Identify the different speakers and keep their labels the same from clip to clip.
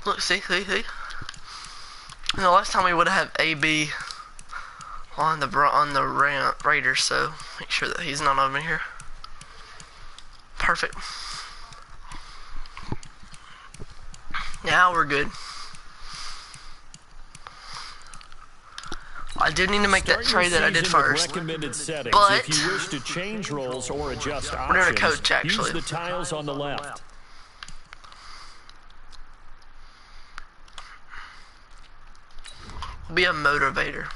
Speaker 1: Look, see. And the last time we would have AB on the Raiders, so make sure that he's not over here. Perfect. Now we're good. I did need to make that trade that I did first, but
Speaker 2: if you wish to change roles or adjust options,
Speaker 1: we're doing a coach actually.
Speaker 2: use the tiles on the left.
Speaker 1: Be a motivator.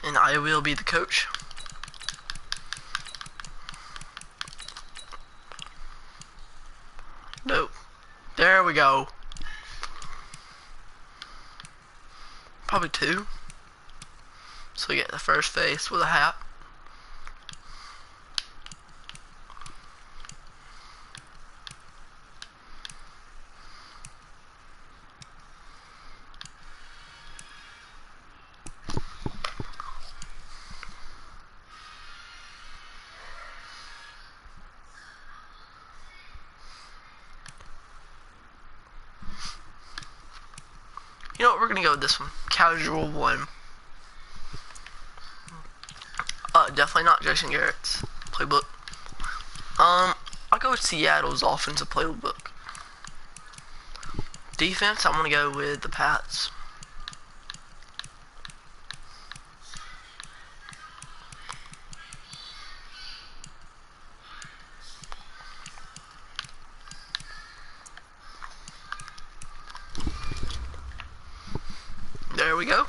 Speaker 1: And I will be the coach. Nope. There we go. Probably 2. So we get the first face with a hat. You know what, we're gonna go with this one. Casual 1. Definitely not Jason Garrett's playbook. I'll go with Seattle's offensive playbook. Defense, I'm gonna go with the Pats. There we go.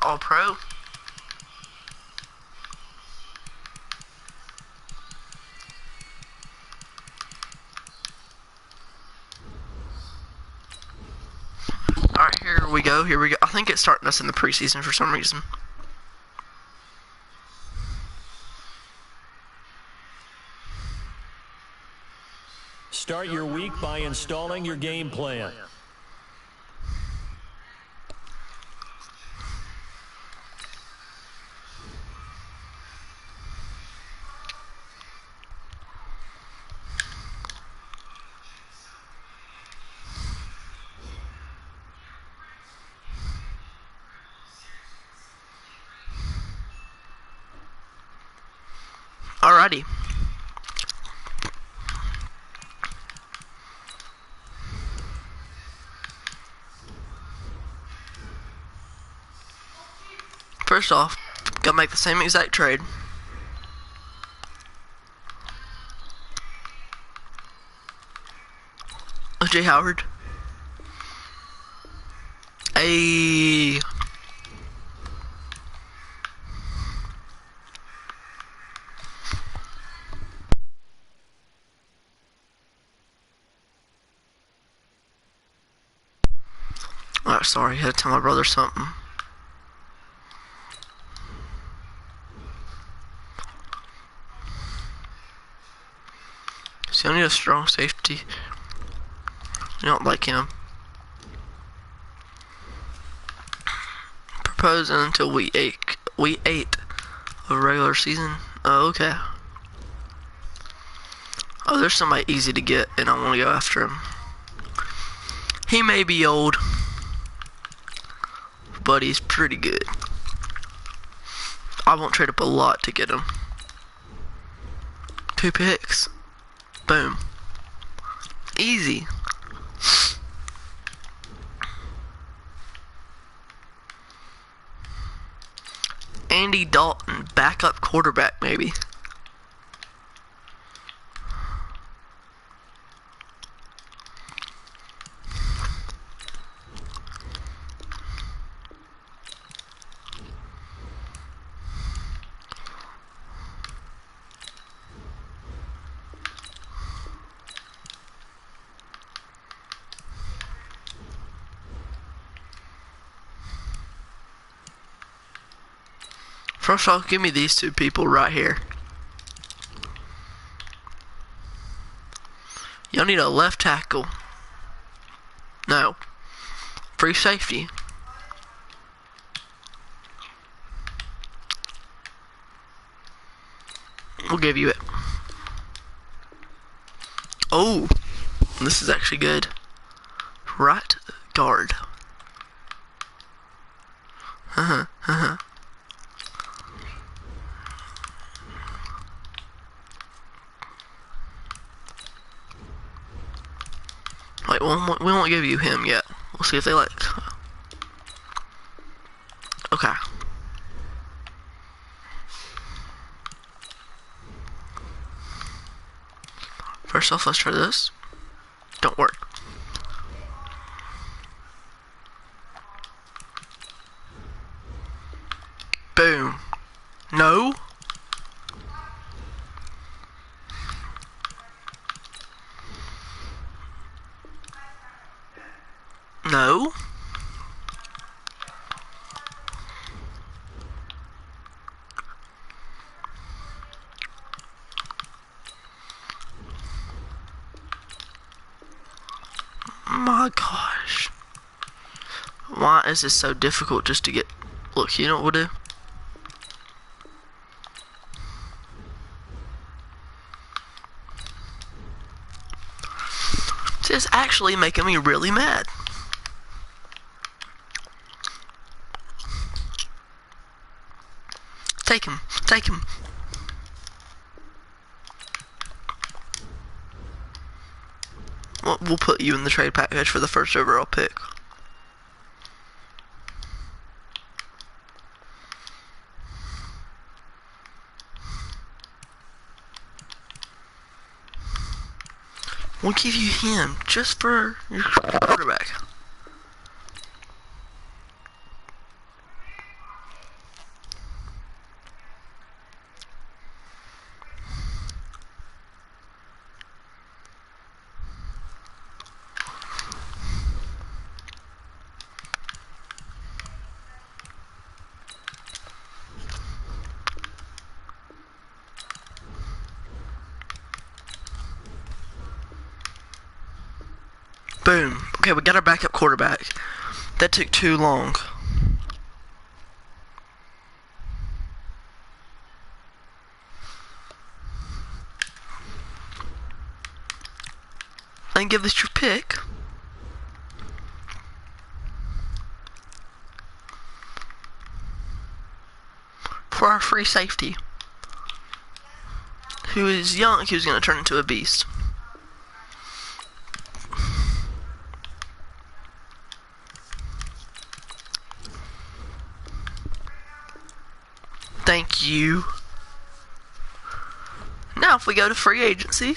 Speaker 1: All pro. Alright, here we go. I think it's starting us in the preseason for some reason.
Speaker 2: Start your week by installing your game plan.
Speaker 1: Alrighty. First off, gotta make the same exact trade. O.J. Howard. Ayy. Oh, sorry, I had to tell my brother something. See, I need a strong safety. I don't like him. Proposing until week 8 of regular season. Oh, okay. Oh, there's somebody easy to get, and I want to go after him. He may be old, but he's pretty good. I won't trade up a lot to get him. 2 picks. Boom. Easy. Andy Dalton, backup quarterback, maybe. First of all, give me these two people right here. Y'all need a left tackle. No. Free safety. We'll give you it. Oh, this is actually good. Right guard. Wait, we won't give you him yet. We'll see if they like. Okay. First off, let's try this. Don't work. Boom. No. No. My gosh. Why is this so difficult just to get... Look, you know what we'll do? This is actually making me really mad. Take him. Take him. We'll put you in the trade package for the first overall pick. We'll give you him just for your quarterback. Boom. Okay, we got our backup quarterback. That took too long. And give us your pick. For our free safety. Who is young, who's going to turn into a beast. Thank you. Now if we go to free agency.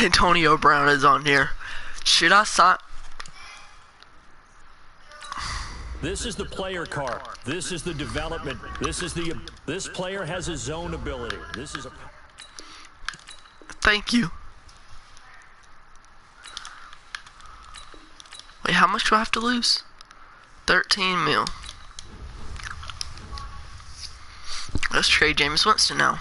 Speaker 1: Antonio Brown is on here. Should I sign?
Speaker 2: This is the player card. This is the development. This player has his own ability. This is a...
Speaker 1: Thank you. Wait, how much do I have to lose? 13 mil. Let's trade Jameis Winston now.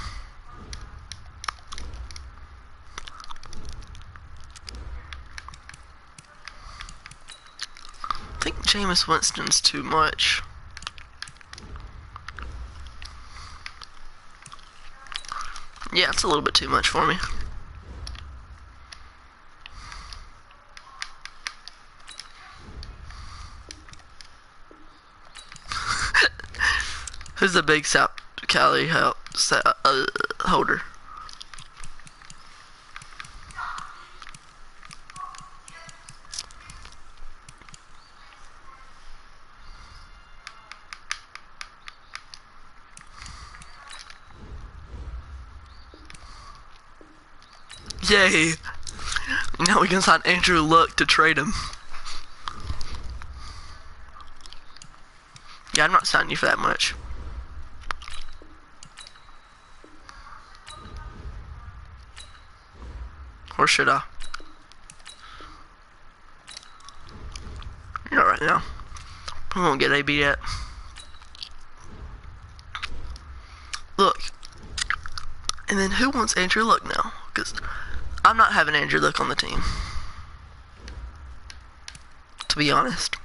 Speaker 1: I think Jameis Winston's too much. Yeah, it's a little bit too much for me. Who's the big Cali holder? Yay. Now we can sign Andrew Luck to trade him. Yeah, I'm not signing you for that much. Or should I? Not right now. We won't get AB yet. Look. And then who wants Andrew Luck now? Because I'm not having Andrew Luck on the team. To be honest.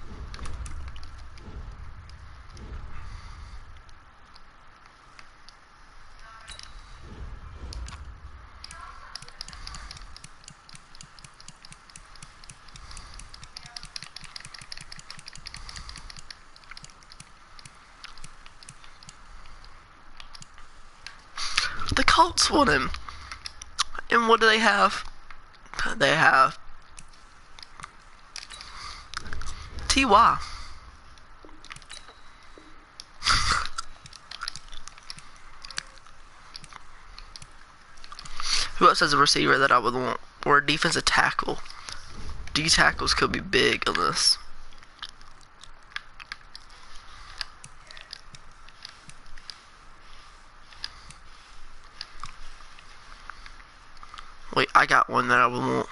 Speaker 1: The Colts want him. And what do they have? They have T.Y. Who else has a receiver that I would want? Or a defensive tackle? D tackles could be big on this. Wait, I got one that I would want.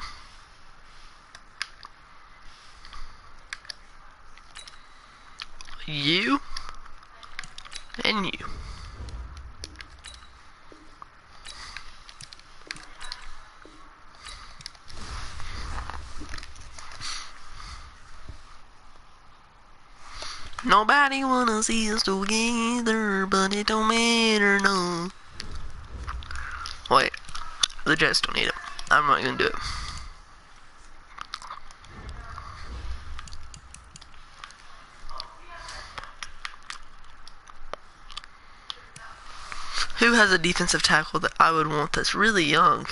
Speaker 1: You and you. Nobody wanna see us together, but it don't matter, no. Wait, the Jets don't need it. I'm not gonna do it. Who has a defensive tackle that I would want that's really young?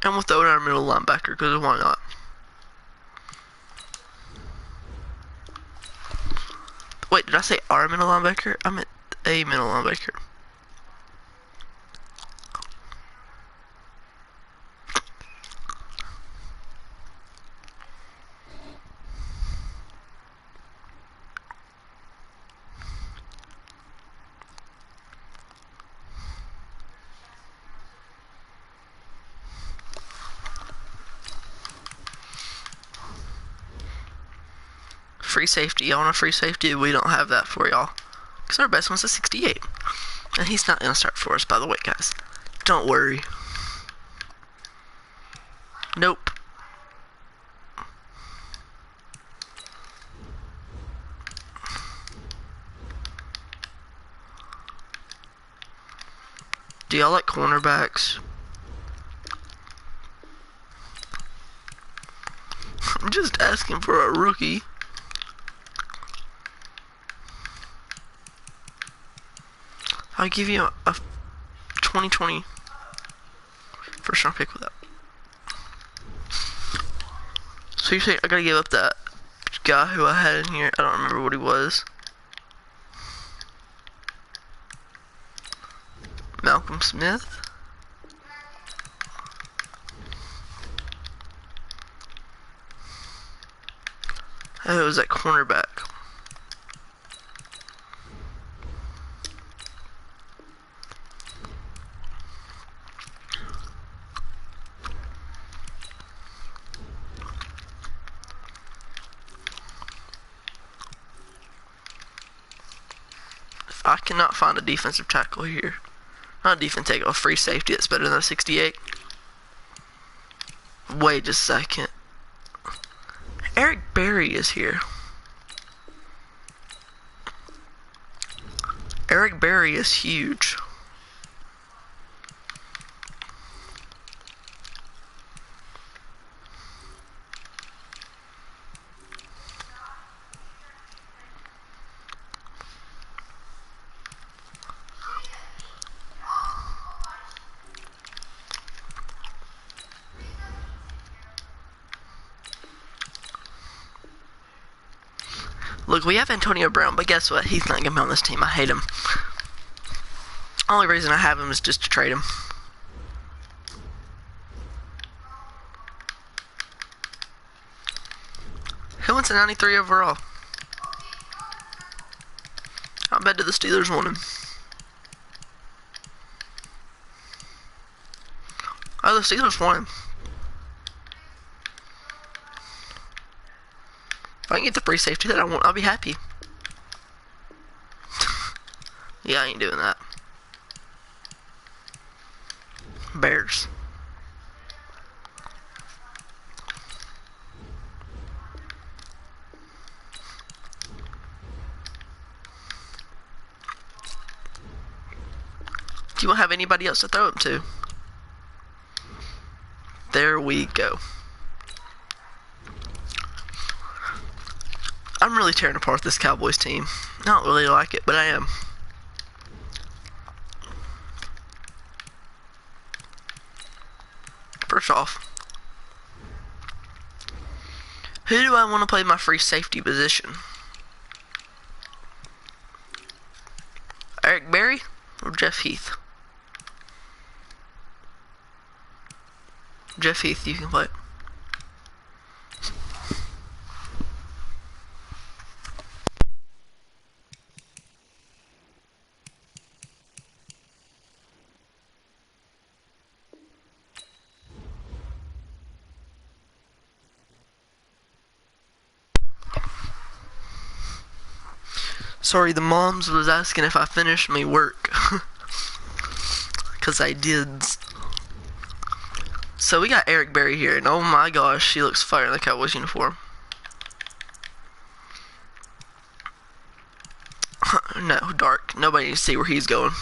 Speaker 1: And we'll throw in our middle linebacker, because why not? Wait, did I say our middle linebacker? I meant a middle linebacker. Free safety. I want a free safety. We don't have that for y'all. Because our best one's a 68. And he's not going to start for us, by the way, guys. Don't worry. Nope. Do y'all like cornerbacks? I'm just asking for a rookie. I'll give you a 2020 first round pick with that. So you say I gotta give up that guy who I had in here? I don't remember what he was. Malcolm Smith? Oh, it was that cornerback. I cannot find a defensive tackle here. Not a defensive tackle, a free safety that's better than a 68. Wait just a second. Eric Berry is here. Eric Berry is huge. Look, we have Antonio Brown, but guess what? He's not going to be on this team. I hate him. Only reason I have him is just to trade him. Who wants a 93 overall? I bet the Steelers want him. Oh, the Steelers want him. If I can get the free safety that I want, I'll be happy. Yeah, I ain't doing that. Bears. Do you want to have anybody else to throw him to? There we go. I'm really tearing apart this Cowboys team. I don't really like it, but I am. First off, who do I want to play my free safety position? Eric Berry or Jeff Heath? Jeff Heath, you can play it. Sorry, the moms was asking if I finished me work. Because I did. So we got Eric Berry here, and oh my gosh, he looks fire in the Cowboys uniform. No, dark. Nobody needs to see where he's going.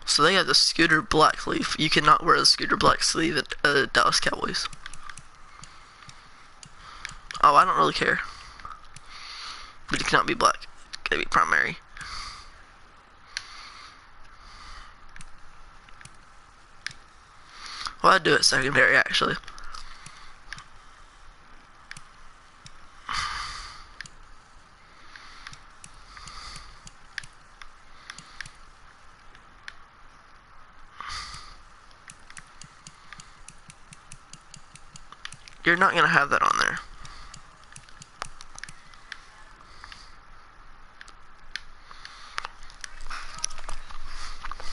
Speaker 1: So they have the Scooter black sleeve. You cannot wear the Scooter black sleeve at Dallas Cowboys. Oh, I don't really care. But it cannot be black. It gotta be primary. Well, I'd do it secondary, actually. You're not gonna have that on there.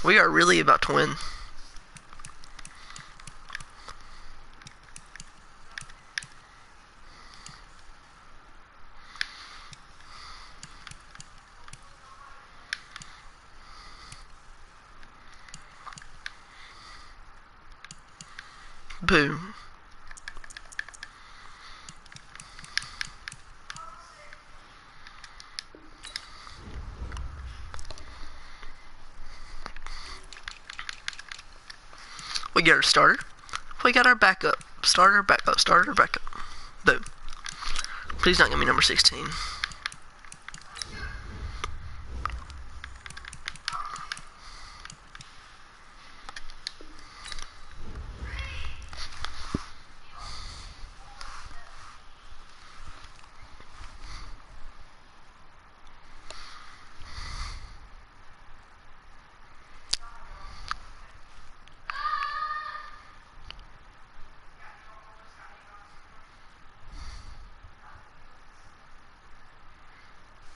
Speaker 1: We are really about to win. Boom. We got our starter. We got our backup. Starter, backup, starter, backup. Boom. Please don't give me number 16.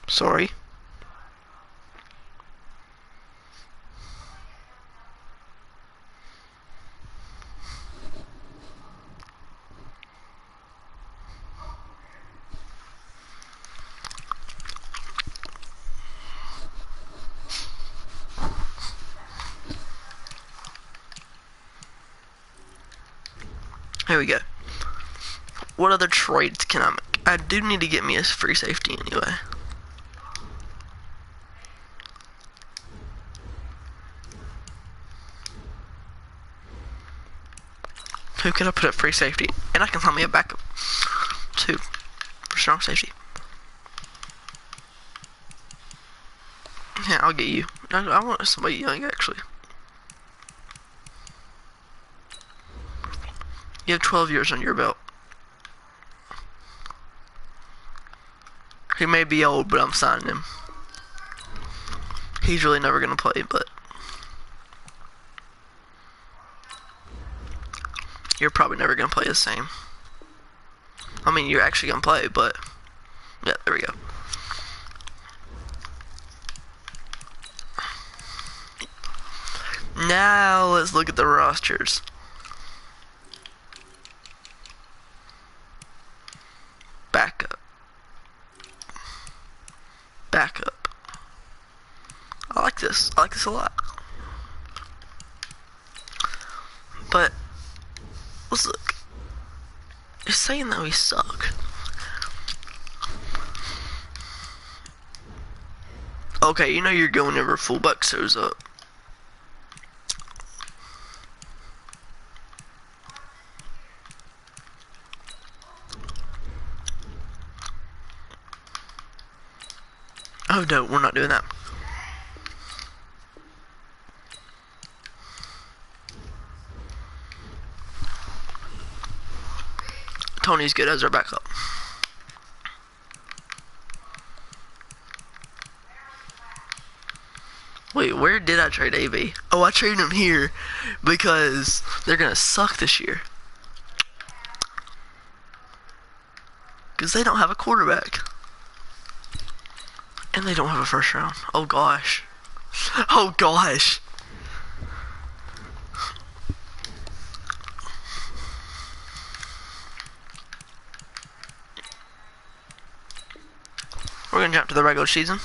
Speaker 1: Sorry. Here we go. What other trades can I make? I do need to get me a free safety anyway. Who can I put at free safety? And I can find me a backup too for strong safety. Yeah, I'll get you. I want somebody young actually. You have 12 years on your belt. He may be old, but I'm signing him. He's really never gonna play, but you're probably never gonna play the same. I mean, you're actually gonna play, but yeah, there we go. Now let's look at the rosters. Backup. Backup. I like this. I like this a lot. But let's look. You're saying that we suck. Okay, you know you're going over fullback shows up. Oh no, we're not doing that. Tony's good as our backup. Wait, where did I trade AB? Oh, I traded him here because they're gonna suck this year. Because they don't have a quarterback. And they don't have a first round. Oh gosh. Oh gosh. We're gonna jump to the regular season.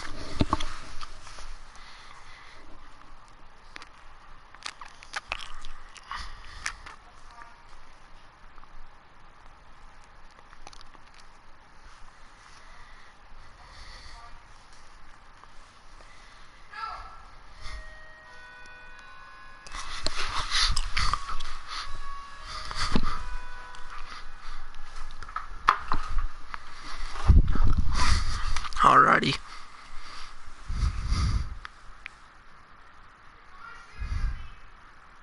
Speaker 1: Alrighty.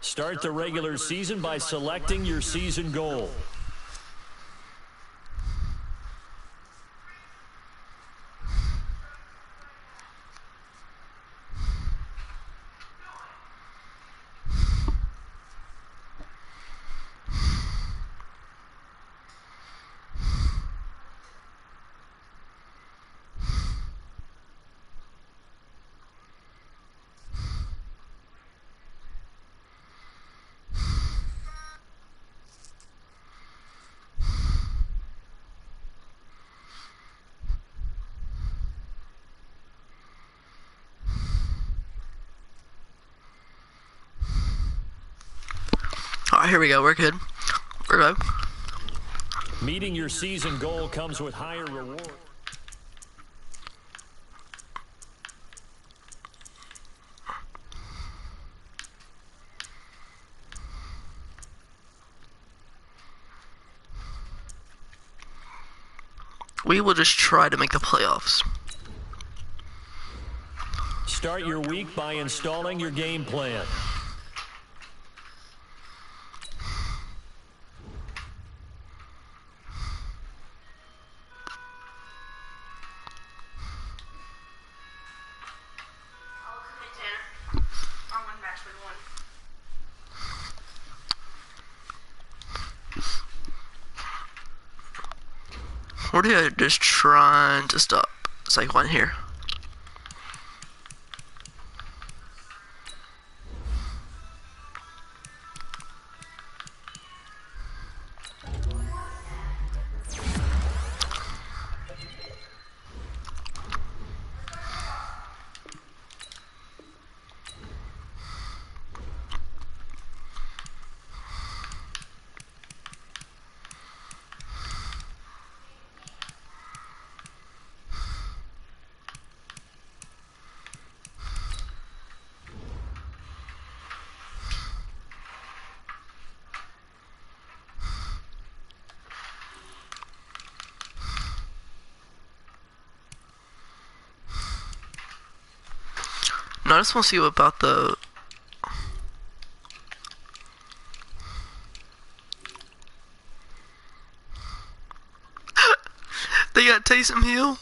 Speaker 2: Start the regular season by selecting your season goal.
Speaker 1: Alright, here we go. We're good. We're good.
Speaker 2: Meeting your season goal comes with higher reward.
Speaker 1: We will just try to make the playoffs.
Speaker 2: Start your week by installing your game plan.
Speaker 1: We're just trying to stop Saquon here. No, I just want to see what about Taysom Hill.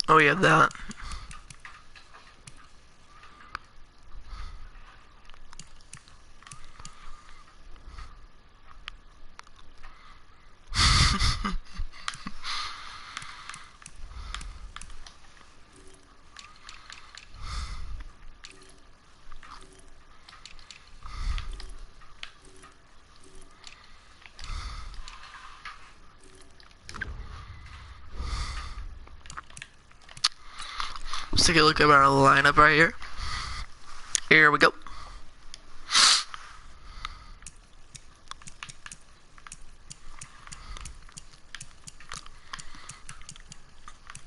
Speaker 1: Oh, yeah, that. Let's take a look at our lineup right here. Here we go.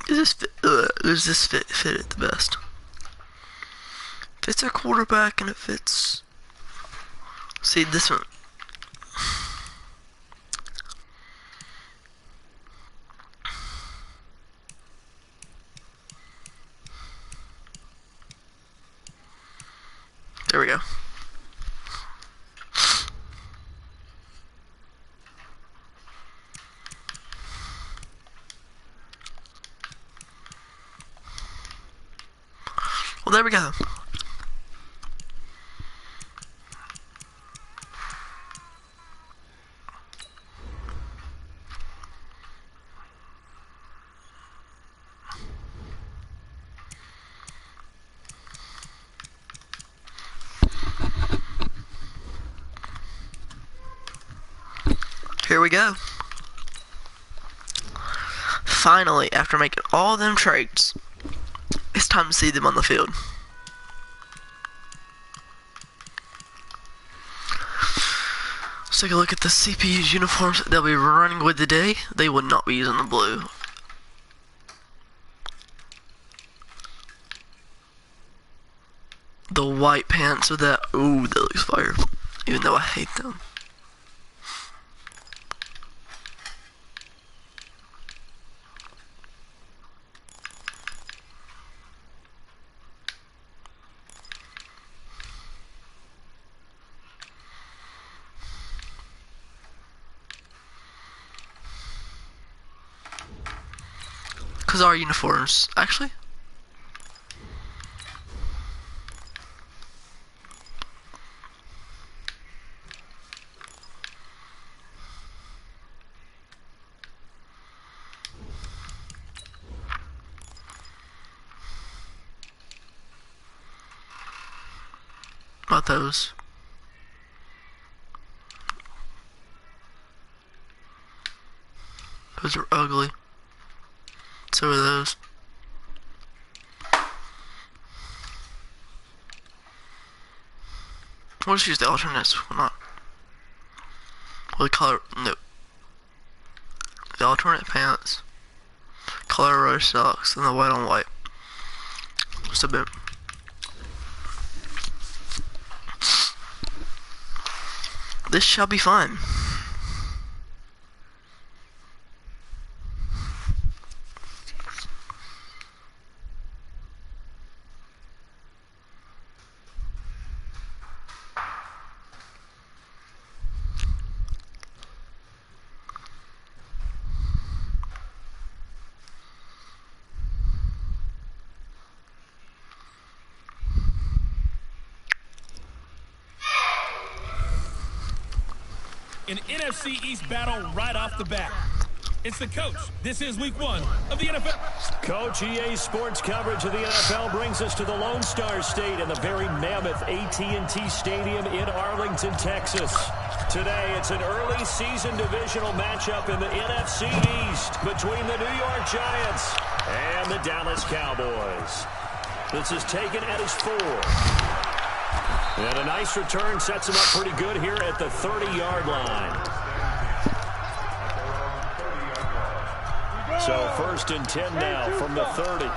Speaker 1: Does this fit it the best? Fits our quarterback and it fits. See this one. There we go. Well, there we go. Here we go. Finally, after making all them trades, it's time to see them on the field. Let's take a look at the CPU's uniforms that they'll be running with today. They would not be using the blue. The white pants with that, ooh, that looks fire. Even though I hate them. Because our uniforms, actually. Not those. Those are ugly. So are those. We'll just use the alternates. Why not? Well, the color. No. The alternate pants. Color rose socks. And the white on white. Just a bit. This shall be fun.
Speaker 3: An NFC East battle right off the bat. It's the coach. This is week 1 of the NFL.
Speaker 2: Coach, EA Sports coverage of the NFL brings us to the Lone Star State and the very mammoth AT&T Stadium in Arlington, Texas. Today, it's an early season divisional matchup in the NFC East between the New York Giants and the Dallas Cowboys. This is taken at his 4. And a nice return sets him up pretty good here at the 30-yard line. So 1st and 10 now from the 30.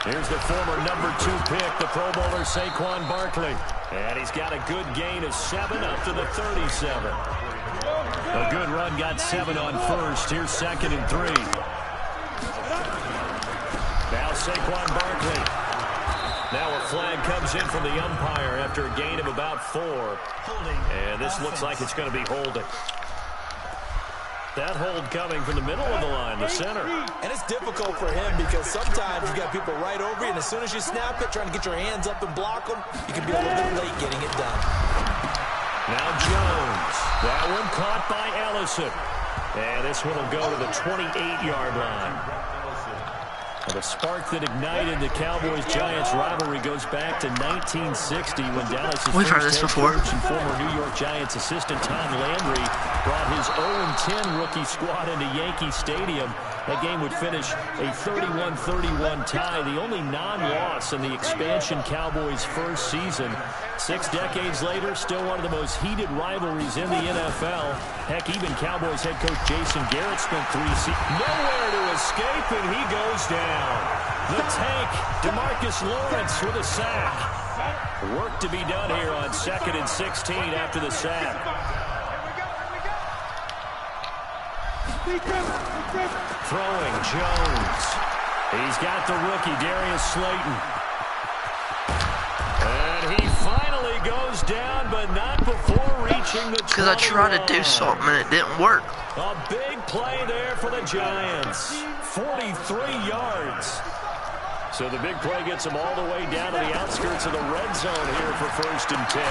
Speaker 2: Here's the former number 2 pick, the Pro Bowler Saquon Barkley. And he's got a good gain of 7 up to the 37. A good run, got 7 on first. Here's 2nd and 3. Now Saquon Barkley. Now a flag comes in from the umpire after a gain of about 4. And this looks like it's going to be holding. That hold coming from the middle of the line, the center.
Speaker 4: And it's difficult for him because sometimes you've got people right over you, and as soon as you snap it, trying to get your hands up and block them, you can be a little bit late getting it done.
Speaker 2: Now Jones. That one caught by Ellison. And this one will go to the 28-yard line. The spark that ignited the Cowboys-Giants rivalry goes back to 1960 when Dallas's
Speaker 1: We've heard this
Speaker 2: first head
Speaker 1: before.
Speaker 2: coach and former New York Giants assistant Tom Landry brought his 0-10 rookie squad into Yankee Stadium. That game would finish a 31-31 tie, the only non-loss in the expansion Cowboys' first season. 6 decades later, still one of the most heated rivalries in the NFL. Heck, even Cowboys head coach Jason Garrett spent 3 seasons. Nowhere to escape, and he goes down. The tank, DeMarcus Lawrence with a sack. Work to be done here on 2nd and 16 after the sack. Throwing, Jones. He's got the rookie, Darius Slayton. And he finally goes down, but not before reaching the 21.
Speaker 1: Because I tried to do something and it didn't work.
Speaker 2: A big play there for the Giants. 43 yards. So the big play gets them all the way down to the outskirts of the red zone here for 1st and 10.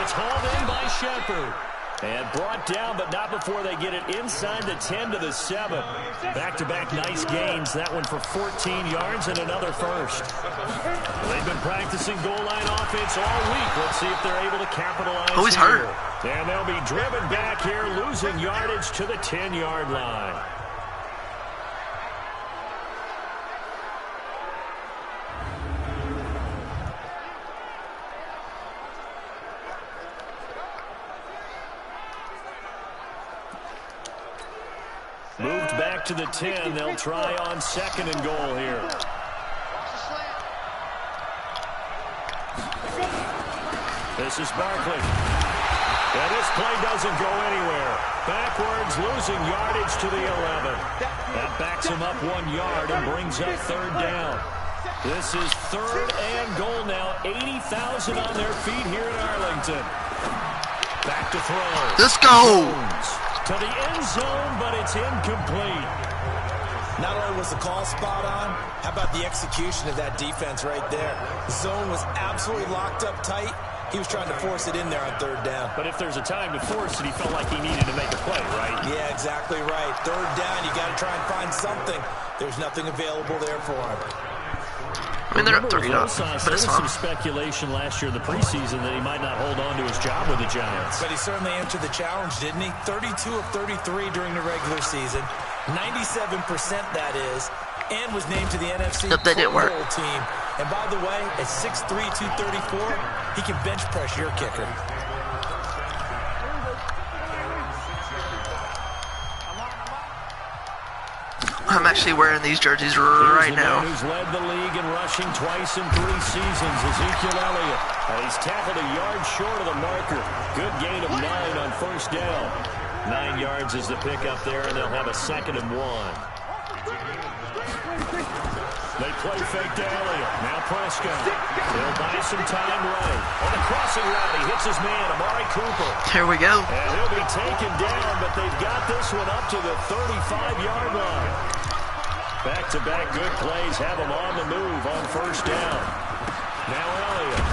Speaker 2: It's hauled in by Shepard. And brought down, but not before they get it inside the 10 to the 7. Back-to-back nice gains. That one for 14 yards and another first. They've been practicing goal line offense all week. Let's see if they're able to capitalize.
Speaker 1: Oh, he's hurt.
Speaker 2: And they'll be driven back here, losing yardage to the 10-yard line. Moved back to the 10. They'll try on 2nd and goal here. This is Barkley. And this play doesn't go anywhere. Backwards, losing yardage to the 11. That backs him up 1 yard and brings up 3rd down. This is 3rd and goal now. 80,000 on their feet here in Arlington. Back to throw.
Speaker 1: Let's go.
Speaker 2: Jones to the end zone, but it's incomplete.
Speaker 4: Not only was the call spot on, how about the execution of that defense right there? The zone was absolutely locked up tight. He was trying to force it in there on 3rd down.
Speaker 2: But if there's a time to force it, he felt like he needed to make a play, right?
Speaker 4: Yeah, exactly right. 3rd down, you got to try and find something. There's nothing available there for him.
Speaker 1: I mean, they're up 3-0, but it's
Speaker 2: there was some
Speaker 1: fine.
Speaker 2: speculation last year in the preseason that he might not hold on to his job with the Giants.
Speaker 4: But he certainly answered the challenge, didn't he? 32 of 33 during the regular season. 97% that is. And was named to the NFC
Speaker 1: Yep, that didn't work.
Speaker 4: Pro Bowl team. And by the way, at 6'3", 234, he can bench press your kicker.
Speaker 1: I'm actually wearing these jerseys right now.
Speaker 2: Who's led the league in rushing twice in 3 seasons, Ezekiel Elliott. He's tackled a yard short of the marker. Good gain of 9 on 1st down. 9 yards is the pickup there, and they'll have a 2nd and 1. They play fake to Elliott. Now Prescott. He'll buy some time right. On the crossing route, he hits his man, Amari Cooper.
Speaker 1: Here we go.
Speaker 2: And he'll be taken down, but they've got this one up to the 35-yard line. Back-to-back good plays have him on the move on 1st down. Now Elliott.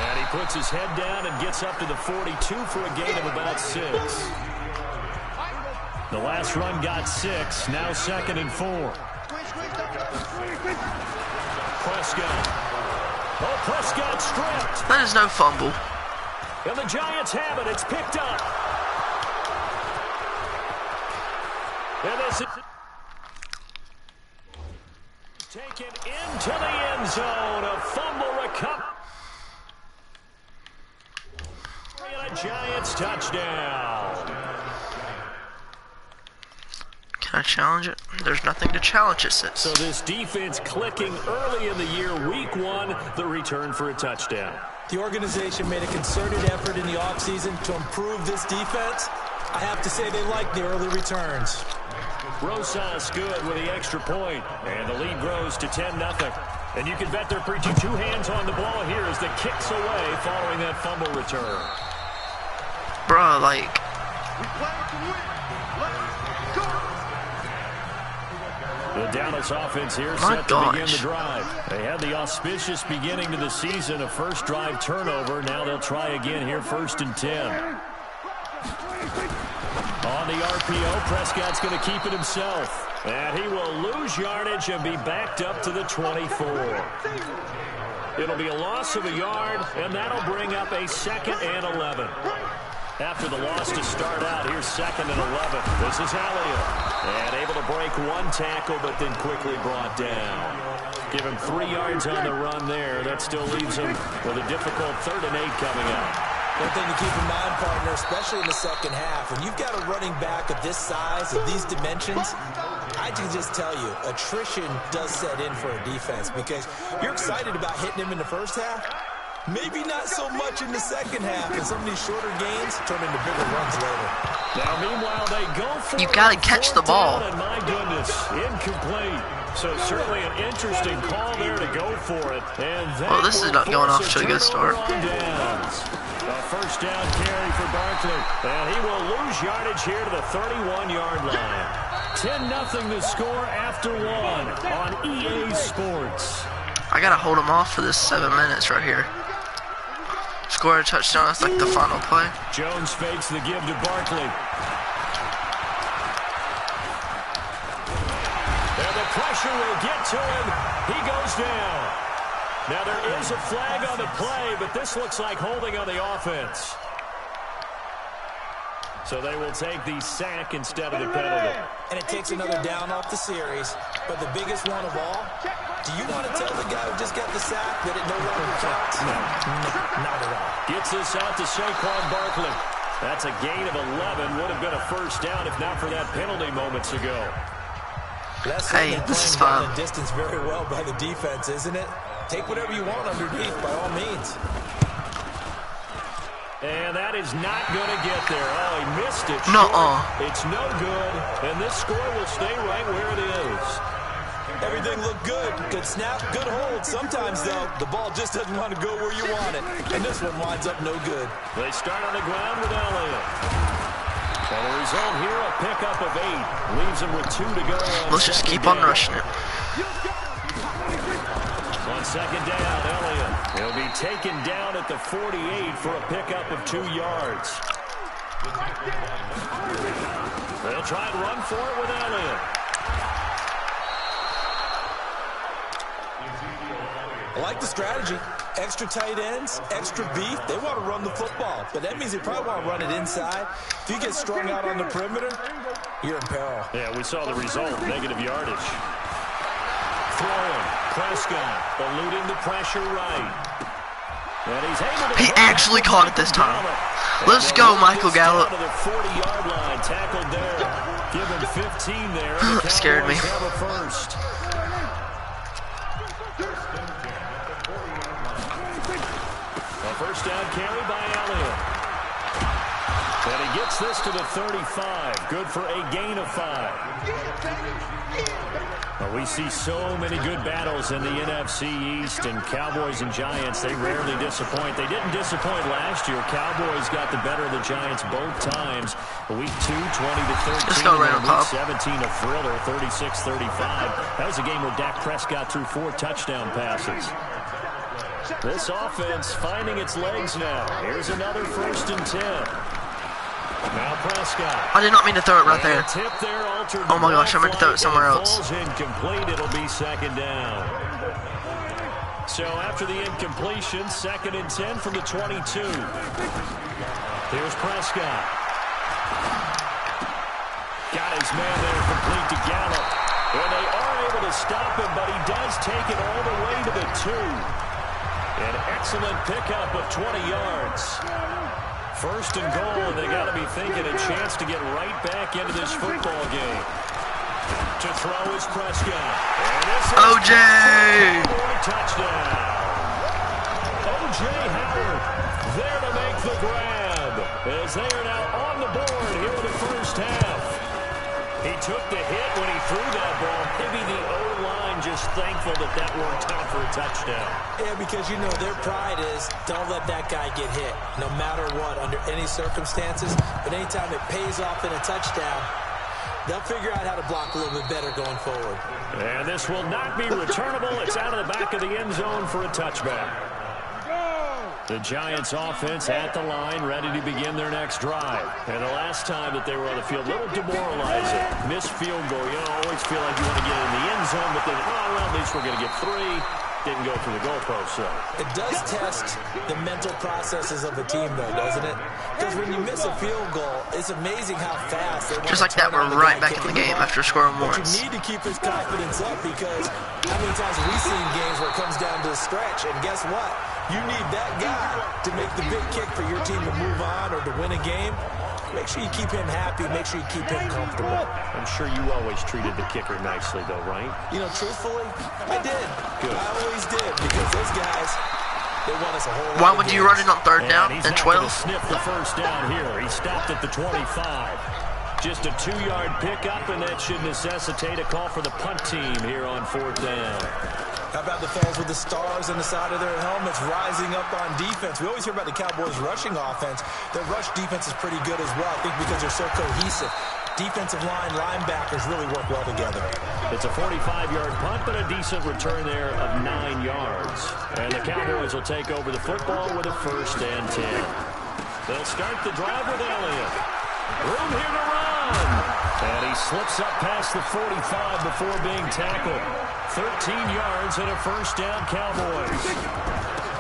Speaker 2: And he puts his head down and gets up to the 42 for a gain of about 6. The last run got 6. Now 2nd and 4. Prescott. Oh, Prescott stripped.
Speaker 1: That is no fumble.
Speaker 2: And the Giants have it. It's picked up. And this is taken into the end zone. A fumble recovery. And a Giants touchdown.
Speaker 1: Can I challenge it? There's nothing to challenge, it says.
Speaker 2: So this defense clicking early in the year, week 1, the return for a touchdown.
Speaker 4: The organization made a concerted effort in the offseason to improve this defense, I have to say they like the early returns.
Speaker 2: Rosas good with the extra point, and the lead grows to 10-0. And you can bet they're preaching two hands on the ball here as the kicks away following that fumble return.
Speaker 1: Bruh, like...
Speaker 2: The Dallas offense here set to begin the drive. They had the auspicious beginning to the season, a first drive turnover. Now they'll try again here, 1st and 10. On the RPO, Prescott's going to keep it himself. And he will lose yardage and be backed up to the 24. It'll be a loss of a yard, and that'll bring up a 2nd and 11. After the loss to start out, here's 2nd and 11. This is Elliott. And able to break one tackle, but then quickly brought down. Give him 3 yards on the run there. That still leaves him with a difficult 3rd and 8 coming up.
Speaker 4: One thing to keep in mind, partner, especially in the second half, when you've got a running back of this size, of these dimensions, I can just tell you, attrition does set in for a defense because you're excited about hitting him in the first half. Maybe not so much in the second half, and some of these shorter gains turn into bigger runs later.
Speaker 2: Now, meanwhile, they go for
Speaker 1: You gotta catch the ball.
Speaker 2: And my goodness, incomplete. So certainly an interesting call there to go for it. And that
Speaker 1: this is not going off to a good start.
Speaker 2: A first down carry for Barkley. And he will lose yardage here to the 31-yard line. 10-0 to score after 1 on EA Sports.
Speaker 1: I gotta hold him off for this 7 minutes right here. Score a touchdown, that's like the final play.
Speaker 2: Jones fakes the give to Barkley. And the pressure will get to him. He goes down. Now there is a flag on the play, but this looks like holding on the offense. So they will take the sack instead of the penalty.
Speaker 4: And it takes another down off the series. But the biggest one of all, do you want to tell the guy who just got the sack that it no longer counts? No, not at all.
Speaker 2: Gets this out to Saquon Barkley. That's a gain of 11. Would have been a first down if not for that penalty moments ago.
Speaker 1: Hey, this is fun.
Speaker 4: The distance very well by the defense, isn't it? Take whatever you want underneath, by all means.
Speaker 2: And that is not going to get there. Oh, he missed it. It's no good. And this score will stay right where it is.
Speaker 4: Everything looked good. Good snap, good hold. Sometimes, though, the ball just doesn't want to go where you want it. And this one winds up no good.
Speaker 2: They start on the ground with Elliott. And the result here, a pickup of 8. Leaves him with 2 to go.
Speaker 1: Let's just keep on rushing it.
Speaker 2: On second down, Elliott. He'll be taken down at the 48 for a pickup of 2 yards. They'll try and run for it with Elliott.
Speaker 4: I like the strategy. Extra tight ends, extra beef. They want to run the football, but that means they probably want to run it inside. If you get strung out on the perimeter, you're in peril.
Speaker 2: Yeah, we saw the result, negative yardage. Throwing, Prescott eluding the pressure right. And he's able to
Speaker 1: actually caught it this time. Let's go, Michael Gallup.
Speaker 2: To the 40-yard line, tackled there. Give him 15 there. The
Speaker 1: scared me.
Speaker 2: Have a first. A first down carry by Elliott. And he gets this to the 35. Good for a gain of 5. Well, we see so many good battles in the NFC East, and Cowboys and Giants, they rarely disappoint. They didn't disappoint last year. Cowboys got the better of the Giants both times. Week 2, 20-13.
Speaker 1: Let's go, Randall
Speaker 2: Week
Speaker 1: Cobb.
Speaker 2: 17, a thriller, 36-35. That was a game where Dak Prescott threw 4 touchdown passes. This offense finding its legs now. Here's another 1st and 10. Now Prescott.
Speaker 1: I did not mean to throw it right there.
Speaker 2: Oh
Speaker 1: my gosh, I meant to throw it somewhere else.
Speaker 2: Incomplete. It'll be 2nd down. So after the incompletion, 2nd and 10 from the 22. Here's Prescott. Got his man there complete to Gallup. And they are able to stop him, but he does take it all the way to the 2. An excellent pickup of 20 yards. 1st and goal, and they got to be thinking a chance to get right back into this football game. To throw is Prescott. And this is
Speaker 1: OJ!
Speaker 2: Touchdown. OJ Howard there to make the grab. as they are now on the board here in the first half. He took the hit when he threw that ball. Maybe the O-line just thankful that worked out for a touchdown.
Speaker 4: Yeah, because, you know, their pride is don't let that guy get hit, no matter what, under any circumstances. But anytime it pays off in a touchdown, they'll figure out how to block a little bit better going forward.
Speaker 2: And this will not be returnable. It's out of the back of the end zone for a touchback. The Giants offense at the line, ready to begin their next drive. And the last time that they were on the field, a little demoralizing. Missed field goal. You know, always feel like you want to get in the end zone, but then, oh, well, at least we're going to get 3. Didn't go through the goalpost, so.
Speaker 4: It does test the mental processes of a team, though, doesn't it? Because when you miss a field goal, it's amazing how fast they want
Speaker 1: just like that, we're right back in the game after scoring once.
Speaker 4: But you need to keep his confidence up because how many times have we seen games where it comes down to the stretch, and guess what? You need that guy to make the big kick for your team to move on or to win a game. Make sure you keep him happy. Make sure you keep him comfortable.
Speaker 2: I'm sure you always treated the kicker nicely, though, right?
Speaker 4: You know, truthfully, I did.
Speaker 2: Good.
Speaker 4: I always did because those guys, they want us a whole lot.
Speaker 1: Why would you run it on 3rd down
Speaker 2: and
Speaker 1: and 12?
Speaker 2: Sniff the first down here. He stopped at the 25. Just a 2-yard pickup, and that should necessitate a call for the punt team here on 4th down.
Speaker 4: How about the fellas with the stars on the side of their helmets rising up on defense? We always hear about the Cowboys' rushing offense. Their rush defense is pretty good as well, I think, because they're so cohesive. Defensive line, linebackers really work well together.
Speaker 2: It's a 45-yard punt, but a decent return there of 9 yards. And the Cowboys will take over the football with a 1st and 10. They'll start the drive with Elliott. Room here to run. And he slips up past the 45 before being tackled. 13 yards and a 1st down, Cowboys.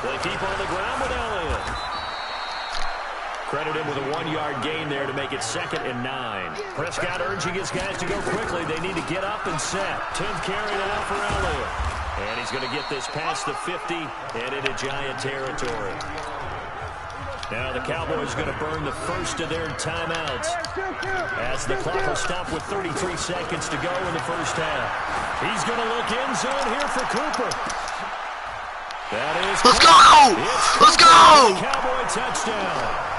Speaker 2: They keep on the ground with Elliott. Credit him with a 1-yard gain there to make it 2nd and 9. Prescott urging his guys to go quickly. They need to get up and set. 10th carry now for Elliott. And he's going to get this past the 50 and into Giant territory. Now the Cowboys are going to burn the first of their timeouts as the clock will stop with 33 seconds to go in the first half. He's going to look end zone here for Cooper. That is
Speaker 1: Let's go! Let's go!
Speaker 2: Cowboy touchdown.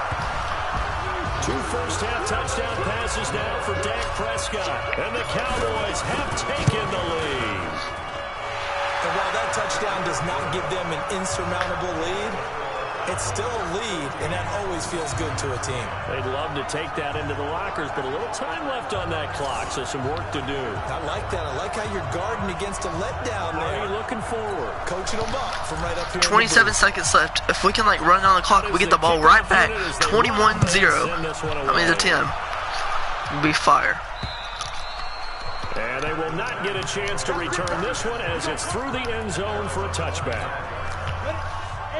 Speaker 2: 2 first-half touchdown passes now for Dak Prescott. And the Cowboys have taken the lead.
Speaker 4: And while that touchdown does not give them an insurmountable lead, it's still a lead, and that always feels good to a team.
Speaker 2: They'd love to take that into the lockers, but a little time left on that clock, so some work to do.
Speaker 4: I like that. I like how you're guarding against a letdown there.
Speaker 2: Are you looking forward?
Speaker 4: Coaching them up from right up here.
Speaker 1: 27 seconds left. If we can, like, run down the clock, we get the ball right back. 21-0. I mean, the 10. It'll be fire.
Speaker 2: And they will not get a chance to return this one as it's through the end zone for a touchback.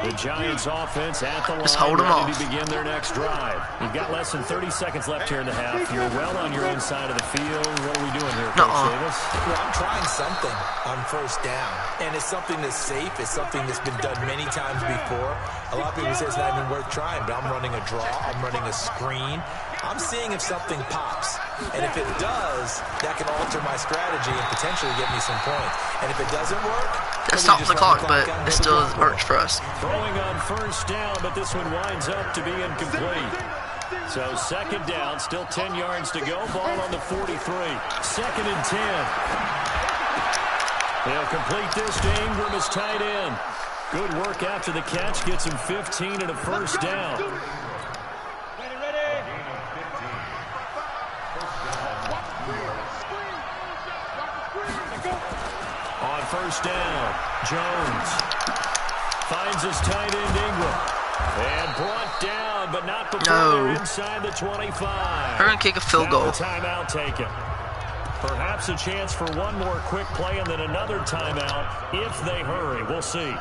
Speaker 2: The Giants offense at the line, ready to begin their next drive. You've got less than 30 seconds left here in the half. You're well on your own side of the field. What are we doing here, Coach Davis?
Speaker 4: Well, I'm trying something on 1st down, and it's something that's safe. It's something that's been done many times before. A lot of people say it's not even worth trying, but I'm running a draw. I'm running a screen. I'm seeing if something pops, and if it does, that can alter my strategy and potentially get me some points. And if it doesn't work,
Speaker 1: that stops the clock, but it still works for us.
Speaker 2: Throwing on 1st down, but this one winds up to be incomplete. So 2nd down, still 10 yards to go. Ball on the 43. 2nd and 10. They'll complete this to Ingram as tight end. Good work after the catch. Gets him 15 and a 1st down. On 1st down, Jones finds his tight end Ingram. And brought down, but not before they're inside the 25.
Speaker 1: They're going to kick a field goal.
Speaker 2: Timeout taken. Perhaps a chance for one more quick play and then another timeout if they hurry. We'll see.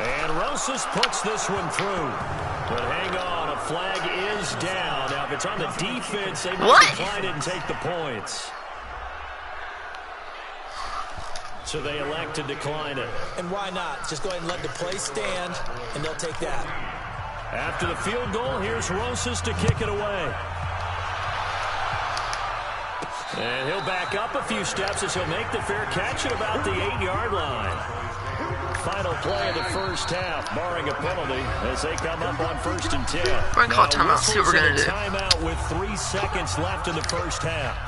Speaker 2: And Rosas puts this one through. But hang on, a flag is down. Now, if it's on the defense, they might decline it and take the points. So they elect to decline it.
Speaker 4: And why not? Just go ahead and let the play stand, and they'll take that.
Speaker 2: After the field goal, here's Rosas to kick it away. And he'll back up a few steps as he'll make the fair catch at about the 8-yard line. final play of the first half, barring a penalty, as they come up on 1st and 10.
Speaker 1: We're going to call timeout, see what we're going to do.
Speaker 2: Timeout with 3 seconds left in the first half.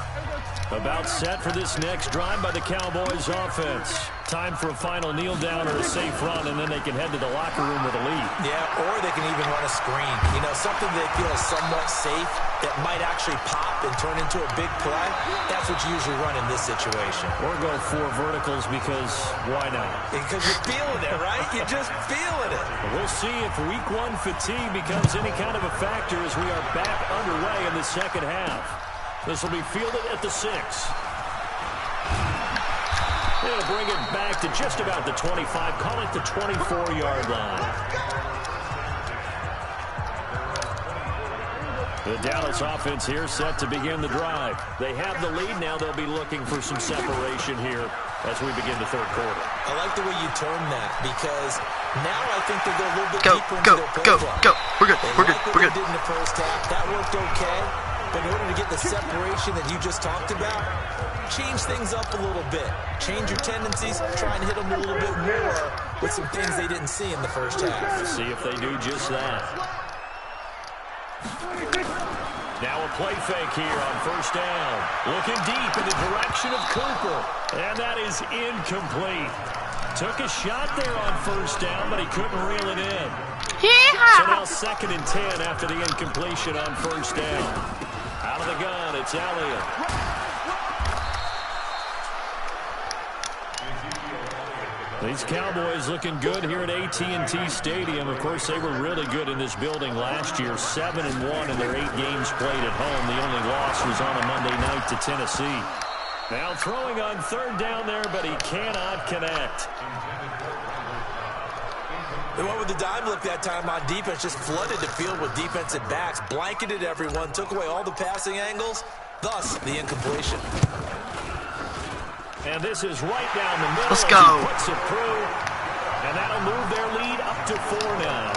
Speaker 2: About set for this next drive by the Cowboys offense. Time for a final kneel down or a safe run, and then they can head to the locker room with a lead.
Speaker 4: Yeah, or they can even run a screen. You know, something they feel is somewhat safe that might actually pop and turn into a big play. That's what you usually run in this situation.
Speaker 2: Or go 4 verticals because why not?
Speaker 4: Because you're feeling it, right? You're just feeling it.
Speaker 2: We'll see if week 1 fatigue becomes any kind of a factor as we are back underway in the second half. This will be fielded at the 6. They'll bring it back to just about the 25. Call it the 24-yard line. The Dallas offense here set to begin the drive. They have the lead. Now they'll be looking for some separation here as we begin the third quarter.
Speaker 4: I like the way you term that because now I think they go a little bit deeper into their playbook.
Speaker 1: Go. We're good.
Speaker 4: They
Speaker 1: We're good.
Speaker 4: like
Speaker 1: We're
Speaker 4: what
Speaker 1: good.
Speaker 4: they did in the first half. That worked okay. But in order to get the separation that you just talked about, change things up a little bit. Change your tendencies. Try and hit them a little bit more with some things they didn't see in the first half.
Speaker 2: Let's see if they do just that. Now a play fake here on 1st down. Looking deep in the direction of Cooper. And that is incomplete. Took a shot there on 1st down, but he couldn't reel it in. So now 2nd and 10 after the incompletion on 1st down. Out of the gun, it's Elliott. These Cowboys looking good here at AT&T Stadium. Of course, they were really good in this building last year. 7-1 in their 8 games played at home. The only loss was on a Monday night to Tennessee. Now throwing on 3rd down there, but he cannot connect.
Speaker 4: They went with the dime look that time on defense, just flooded the field with defensive backs, blanketed everyone, took away all the passing angles, thus the incompletion.
Speaker 2: And this is right down the middle.
Speaker 1: Let's go.
Speaker 2: He puts it through, and that'll move their lead up to 4 now.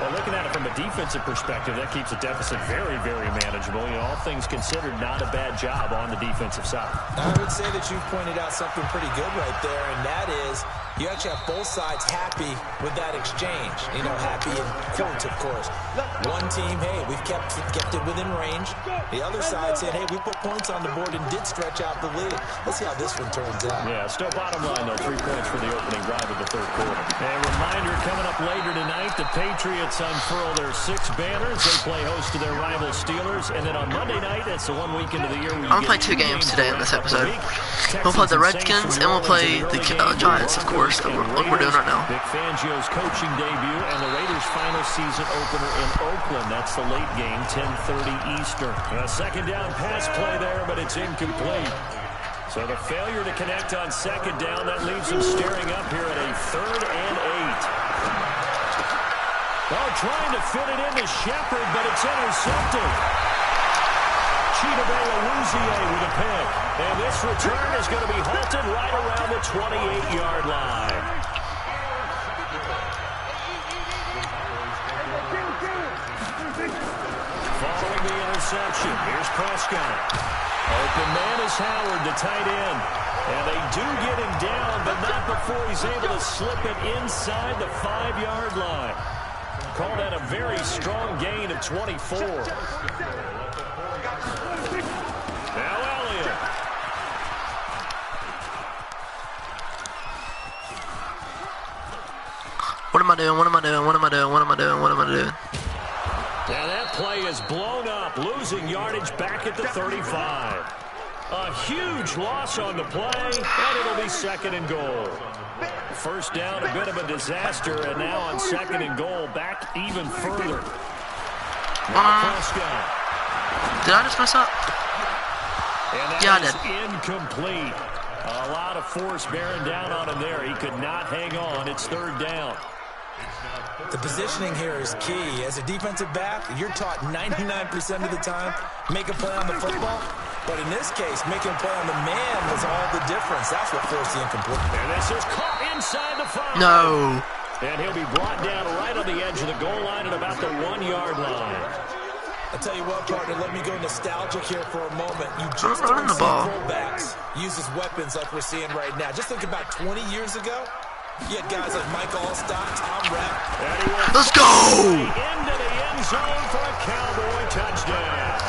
Speaker 2: Well, looking at it from a defensive perspective, that keeps the deficit very, very manageable. You know, all things considered, not a bad job on the defensive side.
Speaker 4: I would say that you've pointed out something pretty good right there, and that is you actually have both sides happy with that exchange. You know, happy in quotes, of course. One team, hey, we've kept it within range. The other side saying, hey, we put points on the board and did stretch out the lead. Let's see how this one turns out.
Speaker 2: Yeah, still bottom line, though, 3 points for the opening drive of the third quarter. A reminder coming up later tonight, the Patriots unfurl their 6 banners. They play host to their rival Steelers. And then on Monday night, that's the 1 weekend of the year.
Speaker 1: I'm going to play 2 games today in this episode. We'll play the Redskins and we'll play the Giants, of course, like we're doing right now.
Speaker 2: Vic Fangio's coaching debut and the Raiders' final season opener in Oakland. That's the late game, 10:30 Eastern. A 2nd down pass play there, but it's incomplete. So the failure to connect on 2nd down, that leaves them staring up here at a 3rd and 8. Oh, trying to fit it into Shepard, but it's intercepted. Chidobe-Awuzie with a pick. And this return is going to be halted right around the 28-yard line. Following the interception, here's Prescott. Open man is Howard, the tight end. And they do get him down, but not before he's able to slip it inside the 5-yard line. Call that a very strong gain of 24. Now Elliott.
Speaker 1: What am I doing? What am I doing? What am I doing? What am I doing? What am I doing?
Speaker 2: And that play is blown up, losing yardage back at the 35. A huge loss on the play, and it'll be 2nd and goal. 1st down, a bit of a disaster, and now on 2nd and goal, back even further. Prescott.
Speaker 1: Did I just mess up?
Speaker 2: And that
Speaker 1: Yeah, I
Speaker 2: is
Speaker 1: did.
Speaker 2: incomplete. A lot of force bearing down on him there. He could not hang on. It's 3rd down.
Speaker 4: The positioning here is key. As a defensive back, you're taught 99% of the time, make a play on the football. But in this case, making a play on the man was all the difference. That's what forced the incomplete.
Speaker 2: And this is caught inside the 5.
Speaker 1: No.
Speaker 2: And he'll be brought down right on the edge of the goal line at about the 1-yard line.
Speaker 4: I tell you what, partner, let me go nostalgic here for a moment. You just
Speaker 1: running
Speaker 4: don't
Speaker 1: the
Speaker 4: see
Speaker 1: ball.
Speaker 4: fullbacks use as weapons like we're seeing right now. Just think about 20 years ago. You had guys like Mike Allstott, Tom Rapp.
Speaker 1: Let's go!
Speaker 2: Into the end zone for a Cowboy touchdown.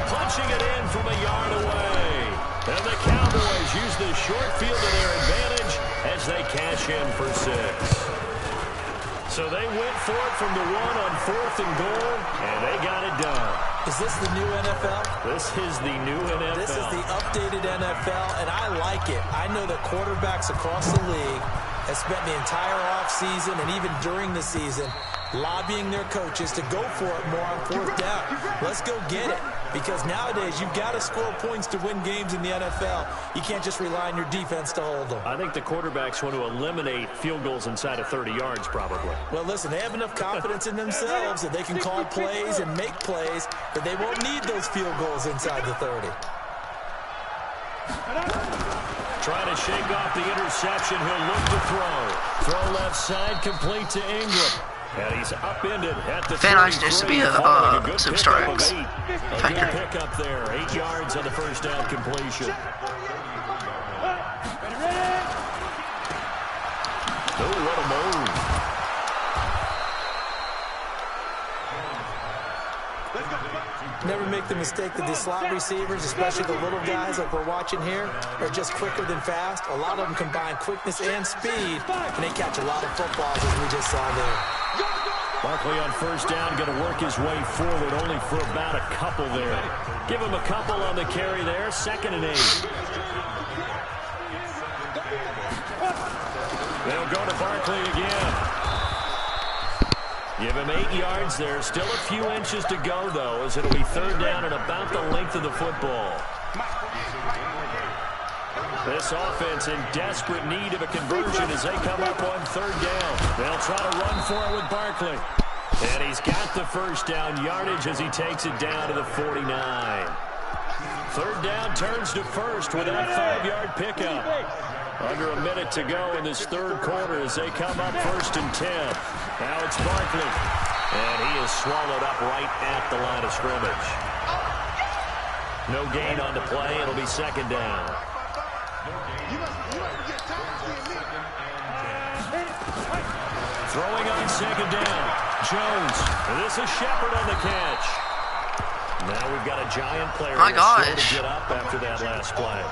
Speaker 2: Punching it in from a yard away. And the Cowboys use the short field to their advantage as they cash in for 6. So they went for it from the 1 on 4th and goal, and they got it done.
Speaker 4: Is this the new NFL?
Speaker 2: This is the new NFL.
Speaker 4: This is the updated NFL, and I like it. I know that quarterbacks across the league have spent the entire offseason and even during the season lobbying their coaches to go for it more on 4th down. Let's go get it. Because nowadays, you've got to score points to win games in the NFL. You can't just rely on your defense to hold them.
Speaker 2: I think the quarterbacks want to eliminate field goals inside of 30 yards, probably.
Speaker 4: Well, listen, they have enough confidence in themselves that they can call plays and make plays, but they won't need those field goals inside the 30.
Speaker 2: Trying to shake off the interception. He'll look to throw. Throw left side, complete to Ingram. And he's upended at the
Speaker 1: Van Ice used to be a superstar X
Speaker 2: factor. Pick up there, 8 yards on the first down completion. Oh, what a move.
Speaker 4: Never make the mistake that the slot receivers, especially the little guys like we're watching here, are just quicker than fast. A lot of them combine quickness and speed, and they catch a lot of footballs, as we just saw there.
Speaker 2: Barkley on first down, going to work his way forward, only for about a couple there. Give him a couple on the carry there, 2nd and 8. They'll go to Barkley again. Give him 8 yards there. Still a few inches to go, though, as it'll be 3rd down and about the length of the football. This offense in desperate need of a conversion as they come up on 3rd down. They'll try to run for it with Barkley. And he's got the first down yardage as he takes it down to the 49. 3rd down turns to 1st with that 5-yard pickup. Under a minute to go in this 3rd quarter as they come up 1st and 10. Now it's Barkley. And he is swallowed up right at the line of scrimmage. No gain on the play. It'll be 2nd down. Throwing on 2nd down. Jones. This is Shepard on the catch. Now we've got a giant player
Speaker 1: My
Speaker 2: to
Speaker 1: gosh.
Speaker 2: get up after that last play.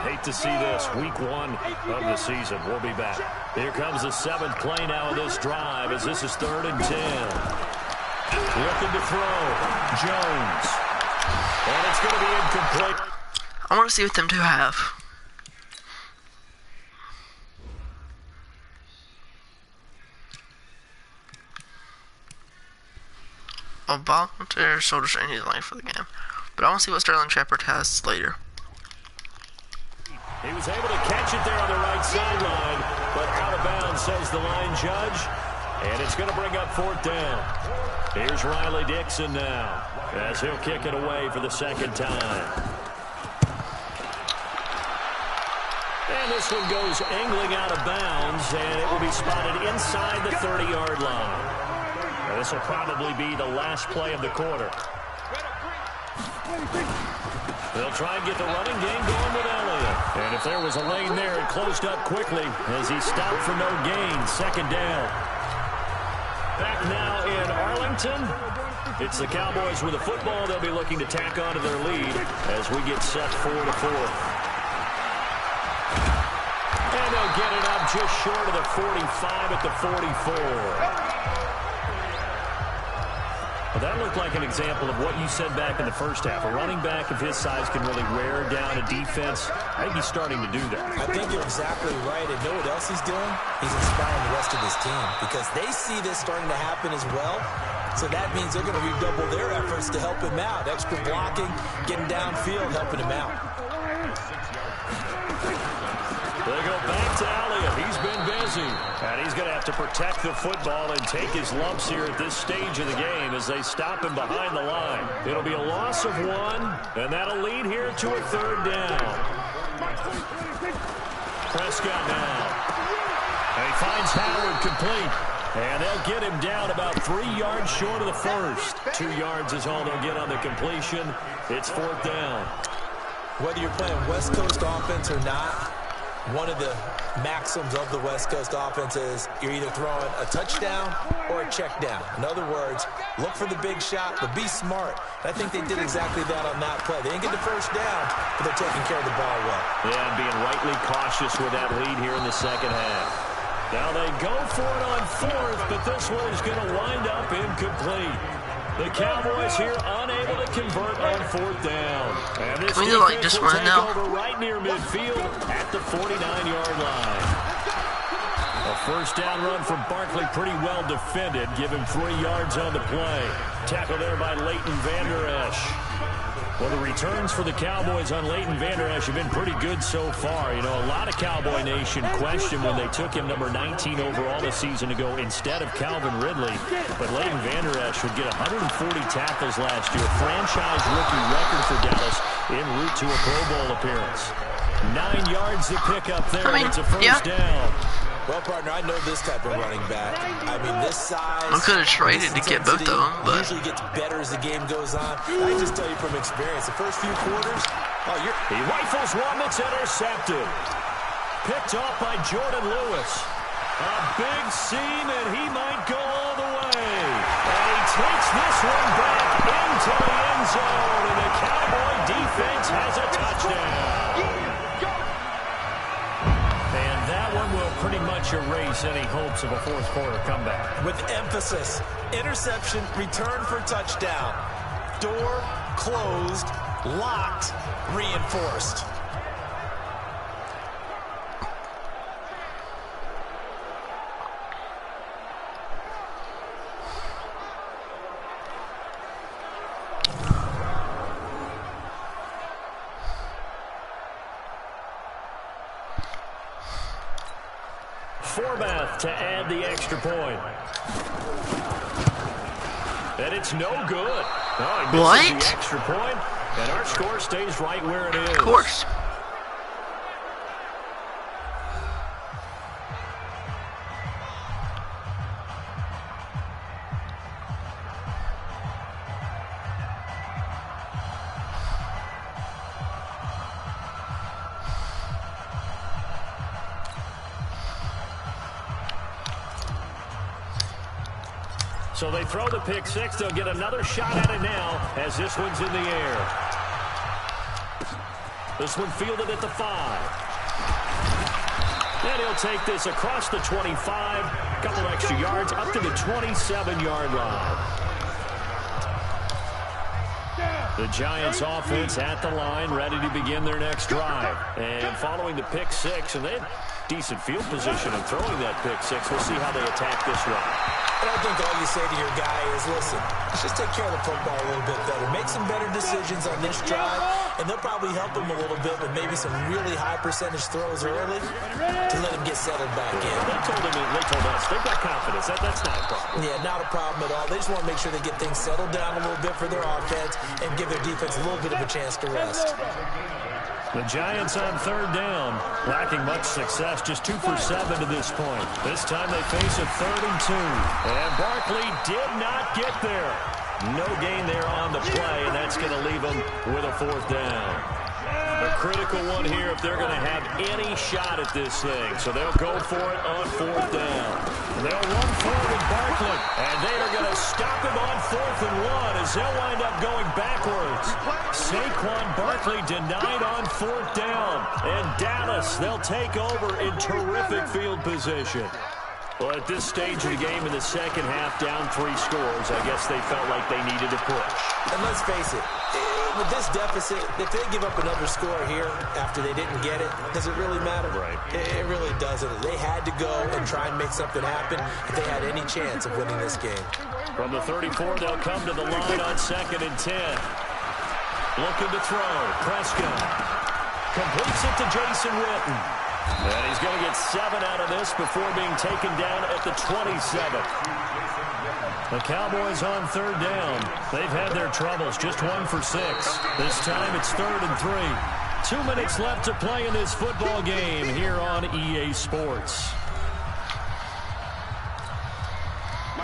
Speaker 2: Hate to see this. Week 1 of the season. We'll be back. Here comes the 7th play now of this drive as this is 3rd and 10. Looking to throw. Jones. And it's going to be incomplete.
Speaker 1: I want to see what them two have. A volunteer shoulder strain he's line for the game. But I want to see what Sterling Shepard has later.
Speaker 2: He was able to catch it there on the right sideline, but out of bounds, says the line judge. And it's going to bring up 4th down. Here's Riley Dixon now, as he'll kick it away for the 2nd time. And this one goes angling out of bounds, and it will be spotted inside the 30-yard line. And this will probably be the last play of the quarter. They'll try and get the running game going with Elliott. And if there was a lane there, it closed up quickly as he stopped for no gain. 2nd down. Back now in Arlington. It's the Cowboys with the football. They'll be looking to tack on to their lead as we get set 4-4. And they'll get it up just short of the 45 at the 44. Well, that looked like an example of what you said back in the first half. A running back of his size can really wear down a defense. I think he's starting to do that.
Speaker 4: I think you're exactly right. And know what else he's doing? He's inspiring the rest of his team because they see this starting to happen as well. So that means they're going to redouble their efforts to help him out. Extra blocking, getting downfield, helping him out.
Speaker 2: They go back to Elliott. He's been busy. And he's going to have to protect the football and take his lumps here at this stage of the game as they stop him behind the line. It'll be a loss of 1, and that'll lead here to a 3rd down. Prescott now. And he finds Howard complete. And they'll get him down about 3 yards short of the first. 2 yards is all they'll get on the completion. It's 4th down.
Speaker 4: Whether you're playing West Coast offense or not, one of the maxims of the West Coast offense is you're either throwing a touchdown or a check down. In other words, look for the big shot, but be smart. And I think they did exactly that on that play. They didn't get the first down, but they're taking care of the ball well.
Speaker 2: Yeah, and being rightly cautious with that lead here in the second half. Now they go for it on fourth, but this one is going to wind up incomplete. The Cowboys here unable to convert on fourth down. And this defense will take over right near midfield at the 49-yard line. A first down run from Barkley, pretty well defended. Give him 3 yards on the play. Tackled there by Leighton Vander Esch. Well, the returns for the Cowboys on Leighton Vander Esch have been pretty good so far. You know, a lot of Cowboy Nation questioned when they took him number 19 overall this season ago instead of Calvin Ridley. But Leighton Vander Esch would get 140 tackles last year. Franchise rookie record for Dallas en route to a Pro Bowl appearance. 9 yards to pick up there. It's a first down.
Speaker 4: Well, partner, I know this type of running back. I mean, this size.
Speaker 1: I could have traded to get both of them, but
Speaker 4: usually gets better as the game goes on. I just tell you from experience, the first few quarters,
Speaker 2: he rifles one that's intercepted. Picked off by Jordan Lewis. A big seam, and he might go all the way. And he takes this one back into the end zone, and the Cowboy defense has a touchdown. That one will pretty much erase any hopes of a fourth quarter comeback.
Speaker 4: With emphasis, interception, return for touchdown. Door closed, locked, reinforced.
Speaker 2: Forbath to add the extra point. And it's no good. Oh, he misses the extra point, and our score stays right where it is.
Speaker 1: Of course.
Speaker 2: So they throw the pick six. They'll get another shot at it now as this one's in the air. This one fielded at the 5. And he'll take this across the 25. A couple extra yards up to the 27-yard line. The Giants offense at the line, ready to begin their next drive. And following the pick six, and they had decent field position in throwing that pick six. We'll see how they attack this one.
Speaker 4: And I think all you say to your guy is, listen, let's just take care of the football a little bit better. Make some better decisions on this drive, and they'll probably help him a little bit with maybe some really high percentage throws early to let him get settled back in.
Speaker 2: They told us, they've got confidence. That's not a problem.
Speaker 4: Yeah, not a problem at all. They just want to make sure they get things settled down a little bit for their offense and give their defense a little bit of a chance to rest.
Speaker 2: The Giants on third down, lacking much success, just 2 for 7 to this point. This time they face a 3rd and 2. And Barkley did not get there. No gain there on the play, and that's going to leave them with a 4th down. A critical one here if they're going to have any shot at this thing. So they'll go for it on 4th down. And they'll run forward with Barkley. And they are going to stop him on 4th and 1 as they'll wind up going backwards. Saquon Barkley denied on 4th down. And Dallas, they'll take over in terrific field position. Well, at this stage of the game in the second half, down 3 scores, I guess they felt like they needed to push.
Speaker 4: And let's face it, with this deficit, if they give up another score here after they didn't get it, does it really matter?
Speaker 2: Right.
Speaker 4: It really doesn't. They had to go and try and make something happen if they had any chance of winning this game.
Speaker 2: From the 34, they'll come to the line on 2nd and 10. Looking to throw. Prescott completes it to Jason Witten. And he's going to get 7 out of this before being taken down at the 27. The Cowboys on 3rd down. They've had their troubles, just 1 for 6. This time it's 3rd and 3. 2 minutes left to play in this football game here on EA Sports.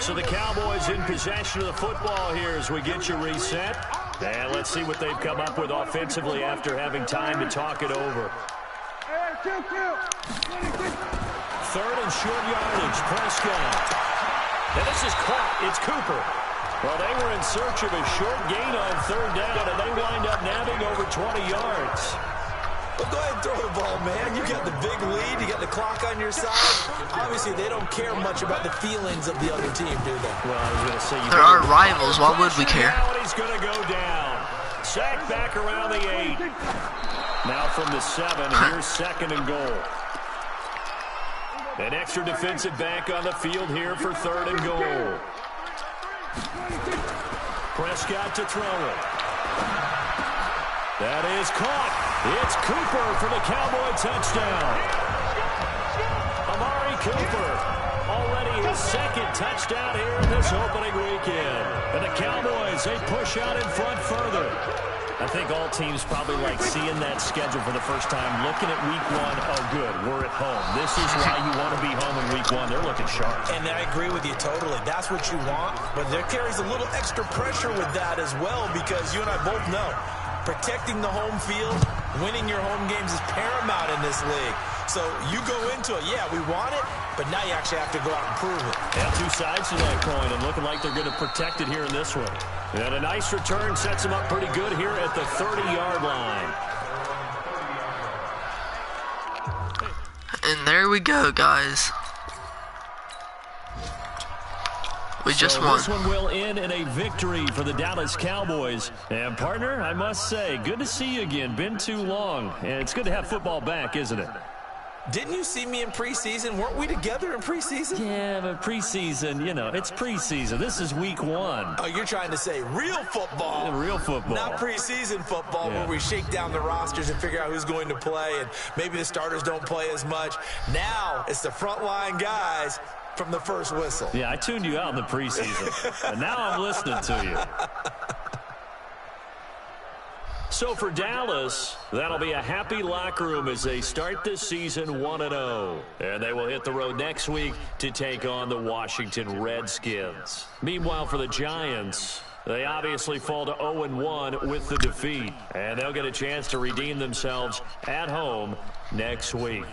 Speaker 2: So the Cowboys in possession of the football here as we get you reset. And let's see what they've come up with offensively after having time to talk it over. Third and short yardage, Prescott. And this is caught. It's Cooper. Well, they were in search of a short gain on third down, and they wind up nabbing over 20 yards.
Speaker 4: Well, go ahead and throw the ball, man. You got the big lead. You got the clock on your side. Obviously, they don't care much about the feelings of the other team, do they?
Speaker 2: Well, I was going to say...
Speaker 1: They're our rivals. Why would we care?
Speaker 2: Now he's going to go down. Sacked back around the 8. Now from the 7, here's second and goal. An extra defensive back on the field here for third and goal. Prescott to throw it. That is caught. It's Cooper for the Cowboy touchdown. Amari Cooper, already his second touchdown here in this opening weekend. And the Cowboys, they push out in front further. I think all teams probably like seeing that schedule for the first time, looking at week 1. Oh, good, we're at home. This is why you want to be home in week 1. They're looking sharp.
Speaker 4: And I agree with you totally. That's what you want. But there carries a little extra pressure with that as well, because you and I both know protecting the home field, winning your home games is paramount in this league. So you go into it, yeah, we want it, but now you actually have to go out and prove it.
Speaker 2: Yeah, two sides to that coin, and looking like they're going to protect it here in this one. And a nice return sets them up pretty good here at the 30-yard line.
Speaker 1: And there we go, guys. We just won.
Speaker 2: This one will end in a victory for the Dallas Cowboys. And, partner, I must say, good to see you again. Been too long. And it's good to have football back, isn't it?
Speaker 4: Didn't you see me in preseason? Weren't we together in preseason?
Speaker 2: Yeah, but preseason, you know, it's preseason. This is week 1.
Speaker 4: Oh, you're trying to say real football.
Speaker 2: Yeah, real football.
Speaker 4: Not preseason football, where we shake down the rosters and figure out who's going to play, and maybe the starters don't play as much. Now it's the frontline guys from the first whistle.
Speaker 2: Yeah, I tuned you out in the preseason, and now I'm listening to you. So for Dallas, that'll be a happy locker room as they start this season 1-0. And they will hit the road next week to take on the Washington Redskins. Meanwhile, for the Giants, they obviously fall to 0-1 with the defeat. And they'll get a chance to redeem themselves at home next week.